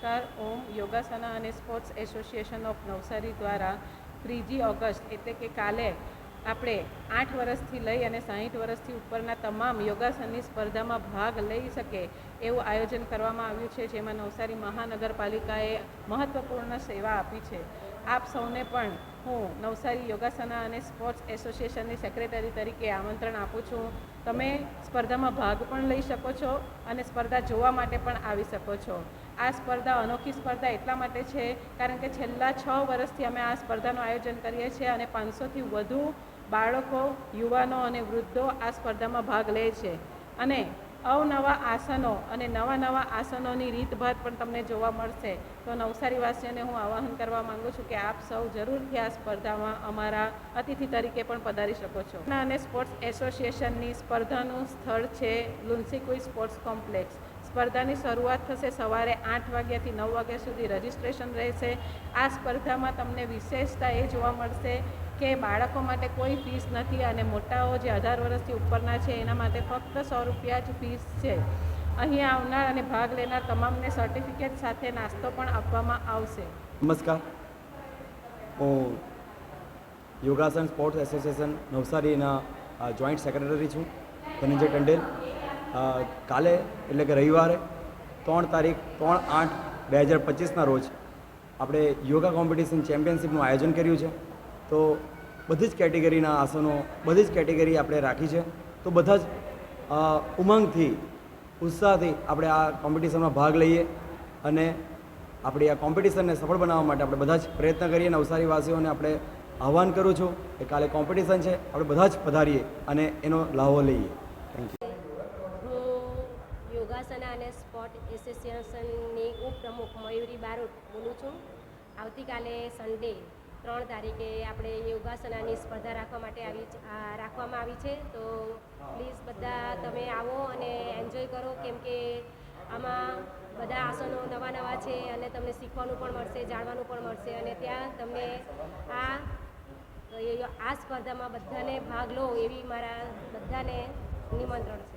નમસ્કાર. ઓમ યોગાસના અને sports association of Navsari દ્વારા 3 ઓગસ્ટ એટલે કે કાલે આપણે 8 વર્ષથી લઈ અને 60 વર્ષથી ઉપરના તમામ યોગાસનની સ્પર્ધામાં ભાગ લઈ શકે એવું આયોજન કરવામાં આવ્યું છે, જેમાં નવસારી મહાનગરપાલિકાએ મહત્ત્વપૂર્ણ સેવા આપી છે. આપ સૌને પણ હું નવસારી યોગાસના અને સ્પોર્ટ્સ એસોસિએશનની સેક્રેટરી તરીકે આમંત્રણ આપું છું. તમે સ્પર્ધામાં ભાગ પણ લઈ શકો છો અને સ્પર્ધા જોવા માટે પણ આવી શકો છો. આ સ્પર્ધા અનોખી સ્પર્ધા એટલા માટે છે કારણ કે છેલ્લા 6 વર્ષથી અમે આ સ્પર્ધાનું આયોજન કરીએ છીએ અને 500થી વધુ બાળકો, યુવાનો અને વૃદ્ધો આ સ્પર્ધામાં ભાગ લે છે અને અવનવા આસનો અને નવા આસનોની રીતભાત પણ તમને જોવા મળશે. તો નવસારીવાસીઓને હું આહ્વાન કરવા માગું છું કે આપ સૌ જરૂરથી આ સ્પર્ધામાં અમારા અતિથિ તરીકે પણ પધારી શકો છો. અને સ્પોર્ટ્સ એસોસિએશનની સ્પર્ધાનું સ્થળ છે લુન્સીકુઈ સ્પોર્ટ્સ કોમ્પ્લેક્સ. સ્પર્ધાની શરૂઆત થશે સવારે 8 વાગ્યાથી 9 વાગ્યા સુધી રજિસ્ટ્રેશન રહેશે. આ સ્પર્ધામાં તમને વિશેષતા એ જોવા મળશે કે બાળકો માટે કોઈ ફીસ નથી અને મોટાઓ જે 18 વર્ષથી ઉપરના છે એના માટે ફક્ત 100 રૂપિયા જ ફીસ છે. અહીં આવનાર અને ભાગ લેનાર તમામને સર્ટિફિકેટ સાથે નાસ્તો પણ આપવામાં આવશે. નમસ્કાર. હું યોગાસન સ્પોર્ટ્સ એસોસિએશન નવસારીના જોઈન્ટ સેક્રેટરી છું, ધનંજય ટંડેલ. કાલે એટલે કે રવિવારે 3 તારીખ 3/8/2025ના રોજ આપણે યોગા કોમ્પિટિશન ચેમ્પિયનશિપનું આયોજન કર્યું છે. તો બધી જ કેટેગરીના આસનો, બધી જ કેટેગરી આપણે રાખી છે. તો બધા જ ઉમંગથી, ઉત્સાહથી આપણે આ કોમ્પિટિશનમાં ભાગ લઈએ અને આપણી આ કોમ્પિટિશનને સફળ બનાવવા માટે આપણે બધા જ પ્રયત્ન કરીએ. નવસારીવાસીઓને આપણે આહ્વાન કરું છું કે કાલે કોમ્પિટિશન છે, આપણે બધા જ પધારીએ અને એનો લાહો લઈએ. Thank you. હું યોગાસના અને સ્પોર્ટ એસોસિએશનની ઉપપ્રમુખ મયુરી બારોટ બોલું છું. આવતીકાલે સન્ડે 3 તારીખે આપણે યોગાસનાની સ્પર્ધા રાખવામાં આવી છે. તો પ્લીઝ બધા તમે આવો અને એન્જોય કરો, કેમ કે આમાં બધા આસનો નવા છે અને તમને શીખવાનું પણ મળશે, જાણવાનું પણ મળશે અને ત્યાં તમને આ સ્પર્ધામાં બધાને ભાગ લો એવી મારા બધાને નિમંત્રણ છે.